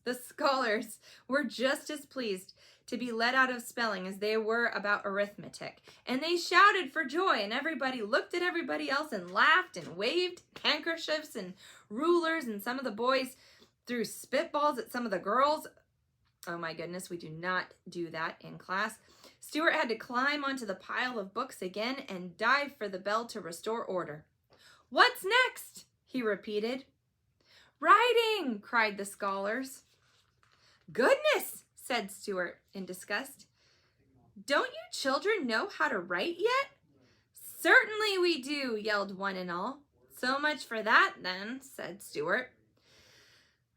The scholars were just as pleased to be let out of spelling as they were about arithmetic, and they shouted for joy, and everybody looked at everybody else and laughed and waved handkerchiefs and rulers, and some of the boys threw spitballs at some of the girls. Oh my goodness, we do not do that in class. Stuart had to climb onto the pile of books again and dive for the bell to restore order. "What's next?" he repeated. "Writing!" cried the scholars. "Goodness!" said Stuart in disgust. "Don't you children know how to write yet?" "Certainly we do," yelled one and all. "So much for that, then," said Stuart.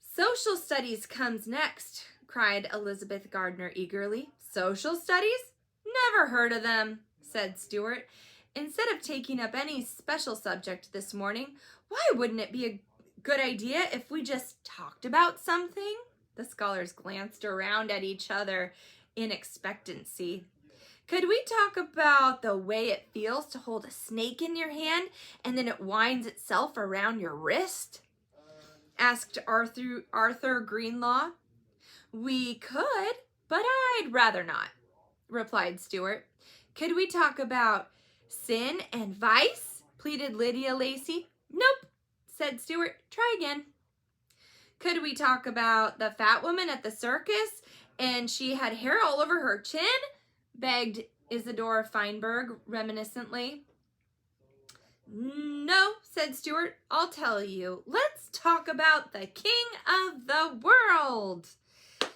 "Social studies comes next," cried Elizabeth Gardner eagerly. "Social studies? Never heard of them," said Stuart. "Instead of taking up any special subject this morning, why wouldn't it be a good idea if we just talked about something?" The scholars glanced around at each other in expectancy. "Could we talk about the way it feels to hold a snake in your hand and then it winds itself around your wrist?" asked Arthur Greenlaw. "We could, but I'd rather not," replied Stuart. "Could we talk about sin and vice?" pleaded Lydia Lacey. "Nope," said Stuart. "Try again." "Could we talk about the fat woman at the circus and she had hair all over her chin?" begged Isadora Feinberg reminiscently. "No," said Stuart. "I'll tell you. Let's talk about the King of the World."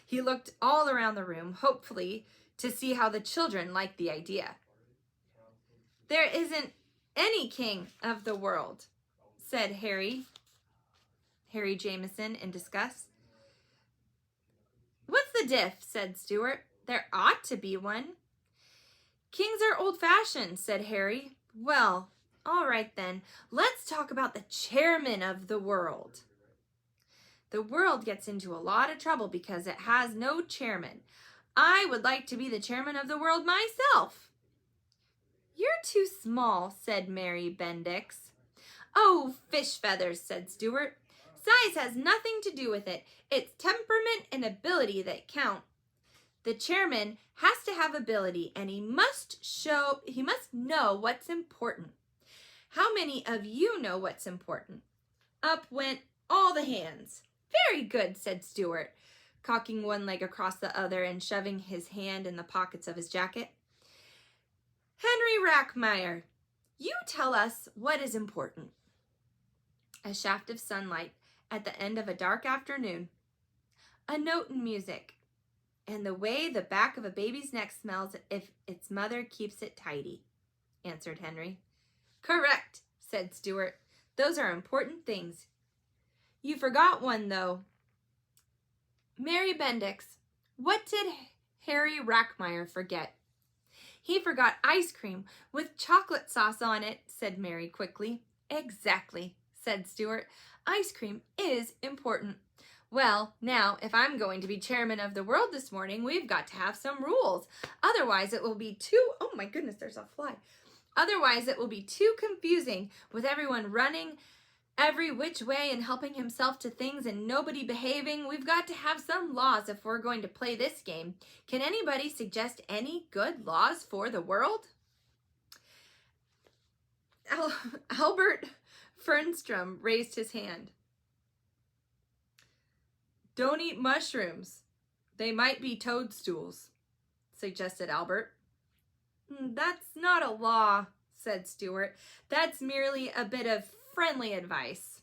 He looked all around the room, hopefully, to see how the children liked the idea. "There isn't any king of the world," said Harry Jameson in disgust. "What's the diff?" said Stuart. "There ought to be one." "Kings are old-fashioned," said Harry. "Well, all right then. Let's talk about the chairman of the world." "The world gets into a lot of trouble because it has no chairman. I would like to be the chairman of the world myself." "You're too small," said Mary Bendix. "Oh, fish feathers," said Stuart. "Size has nothing to do with it. It's temperament and ability that count. The chairman has to have ability, and he must know what's important. How many of you know what's important?" Up went all the hands. "Very good," said Stuart, cocking one leg across the other and shoving his hand in the pockets of his jacket. "Henry Rackmeyer, you tell us what is important." A shaft of sunlight at the end of a dark afternoon. "A note in music. And the way the back of a baby's neck smells if its mother keeps it tidy," answered Henry. "Correct," said Stuart. "Those are important things. You forgot one, though." "Mary Bendix, what did Harry Rackmeyer forget?" "He forgot ice cream with chocolate sauce on it," said Mary quickly. "Exactly," said Stuart. "Ice cream is important. Well, now, if I'm going to be chairman of the world this morning, we've got to have some rules. Otherwise, it will be too... Oh my goodness, there's a fly. Otherwise, it will be too confusing with everyone running every which way and helping himself to things and nobody behaving. We've got to have some laws if we're going to play this game. Can anybody suggest any good laws for the world?" Albert Fernstrom raised his hand. "Don't eat mushrooms. They might be toadstools," suggested Albert. "That's not a law," said Stuart. "That's merely a bit of friendly advice."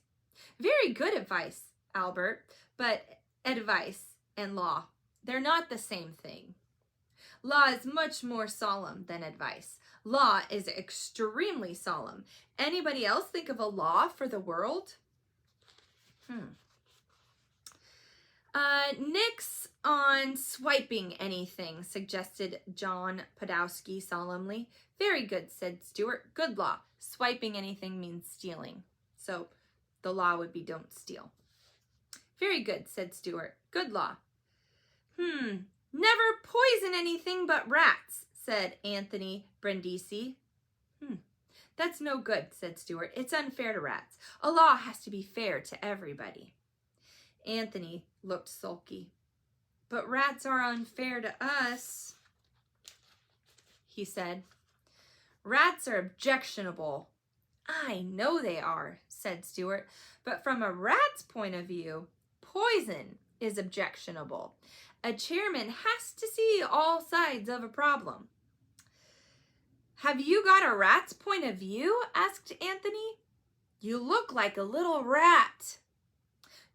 "Very good advice, Albert, but advice and law, they're not the same thing. Law is much more solemn than advice. Law is extremely solemn. Anybody else think of a law for the world?" Nix on swiping anything," suggested John Podolsky solemnly. "Very good," said Stuart. "Good law. Swiping anything means stealing. So the law would be don't steal." "Very good," said Stuart. "Good law." "Never poison anything but rats," said Anthony Brindisi. "That's no good," said Stuart. "It's unfair to rats. A law has to be fair to everybody." Anthony looked sulky. But rats are unfair to us, he said. Rats are objectionable. I know they are, said Stuart, but from a rat's point of view, poison is objectionable. A chairman has to see all sides of a problem. Have you got a rat's point of view? Asked Anthony. You look like a little rat.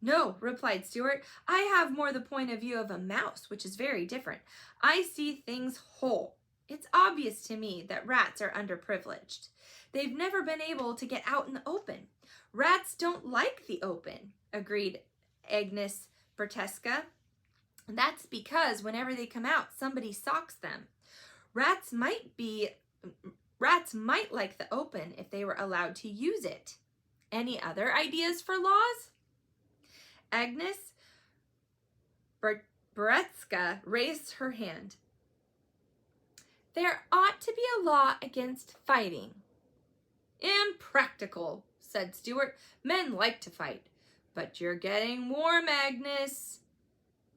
No, replied Stuart. I have more the point of view of a mouse, which is very different. I see things whole. It's obvious to me that rats are underprivileged. They've never been able to get out in the open. Rats don't like the open, agreed Agnes Bertesca. That's because whenever they come out, somebody socks them. Rats might like the open if they were allowed to use it. Any other ideas for laws? Agnes Bertesca raised her hand. There ought to be a law against fighting. Impractical, said Stuart. Men like to fight. But you're getting warm, Agnes.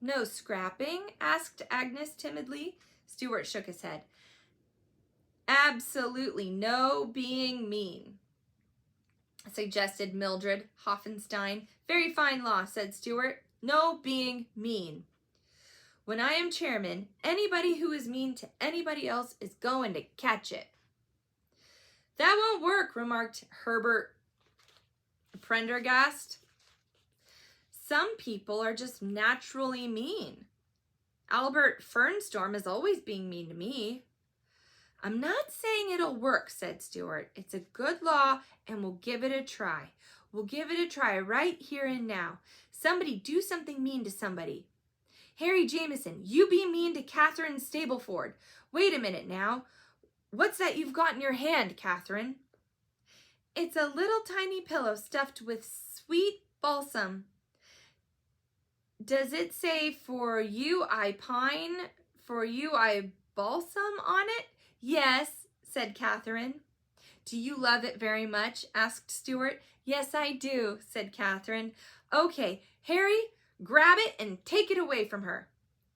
No scrapping? Asked Agnes timidly. Stuart shook his head. Absolutely no being mean, suggested Mildred Hoffenstein. Very fine law, said Stuart. No being mean. When I am chairman, anybody who is mean to anybody else is going to catch it. That won't work, remarked Herbert Prendergast. Some people are just naturally mean. Albert Fernstorm is always being mean to me. I'm not saying it'll work, said Stuart. It's a good law, and we'll give it a try. We'll give it a try right here and now. Somebody do something mean to somebody. Harry Jameson, you be mean to Catherine Stableford. Wait a minute now. What's that you've got in your hand, Catherine? It's a little tiny pillow stuffed with sweet balsam. Does it say, for you I pine, for you I balsam on it? Yes, said Catherine. Do you love it very much? Asked Stuart. Yes, I do, said Catherine. Okay, Harry, grab it and take it away from her.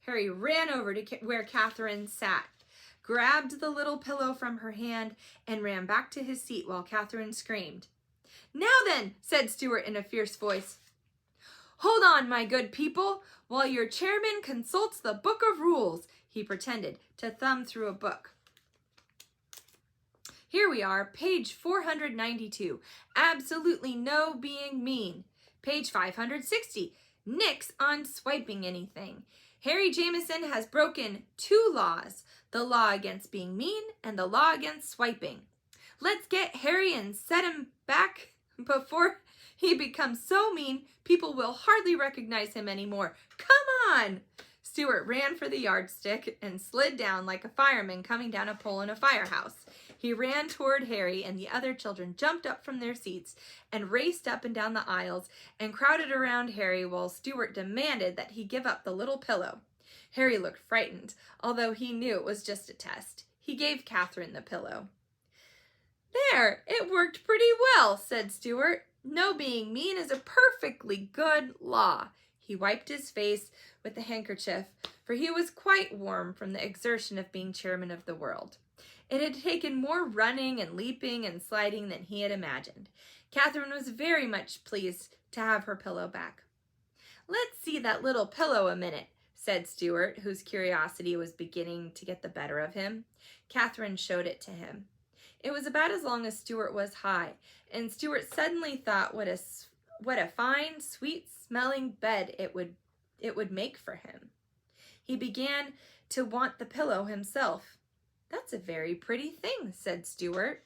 Harry ran over to where Catherine sat, grabbed the little pillow from her hand, and ran back to his seat while Catherine screamed. Now then, said Stuart in a fierce voice. Hold on, my good people, while your chairman consults the book of rules. He pretended to thumb through a book. Here we are, page 492. Absolutely no being mean. Page 560. Nix on swiping anything. Harry Jameson has broken 2 laws. The law against being mean and the law against swiping. Let's get Harry and set him back before he becomes so mean people will hardly recognize him anymore. Come on! Stuart ran for the yardstick and slid down like a fireman coming down a pole in a firehouse. He ran toward Harry, and the other children jumped up from their seats and raced up and down the aisles and crowded around Harry while Stuart demanded that he give up the little pillow. Harry looked frightened, although he knew it was just a test. He gave Catherine the pillow. There, it worked pretty well, said Stuart. No being mean is a perfectly good law. He wiped his face with the handkerchief, for he was quite warm from the exertion of being chairman of the world. It had taken more running and leaping and sliding than he had imagined. Catherine was very much pleased to have her pillow back. Let's see that little pillow a minute, said Stuart, whose curiosity was beginning to get the better of him. Catherine showed it to him. It was about as long as Stuart was high, and Stuart suddenly thought what a fine, sweet-smelling bed it would make for him. He began to want the pillow himself. That's a very pretty thing, said Stuart,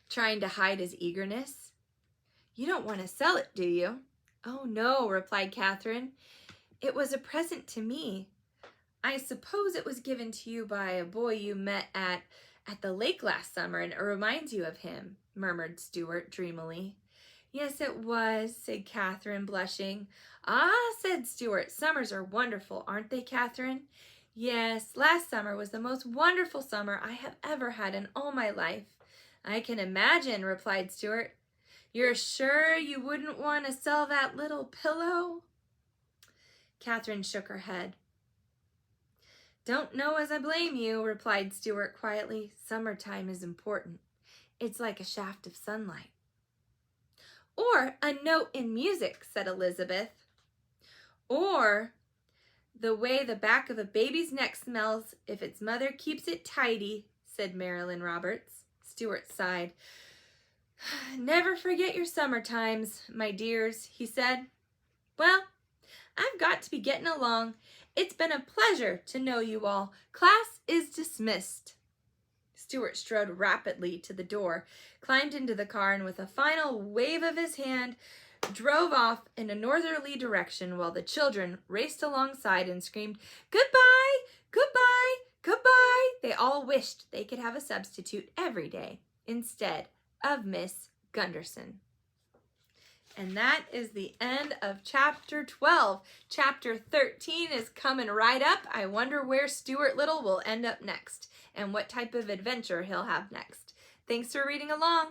trying to hide his eagerness. You don't want to sell it, do you? Oh, no, replied Catherine. It was a present to me. I suppose it was given to you by a boy you met at the lake last summer, and it reminds you of him, murmured Stuart dreamily. Yes, it was, said Catherine, blushing. Ah, said Stuart, summers are wonderful, aren't they, Catherine? Yes, last summer was the most wonderful summer I have ever had in all my life. I can imagine, replied Stuart. You're sure you wouldn't want to sell that little pillow? Catherine shook her head. Don't know as I blame you, replied Stuart quietly. Summertime is important. It's like a shaft of sunlight. Or a note in music, said Elizabeth. Or the way the back of a baby's neck smells if its mother keeps it tidy, said Marilyn Roberts. Stuart sighed. Never forget your summer times, my dears, he said. Well, I've got to be getting along. It's been a pleasure to know you all. Class is dismissed. Stuart strode rapidly to the door, climbed into the car, and with a final wave of his hand, drove off in a northerly direction while the children raced alongside and screamed, Goodbye! Goodbye! Goodbye! They all wished they could have a substitute every day instead of Miss Gunderson. And that is the end of chapter 12. Chapter 13 is coming right up. I wonder where Stuart Little will end up next and what type of adventure he'll have next. Thanks for reading along.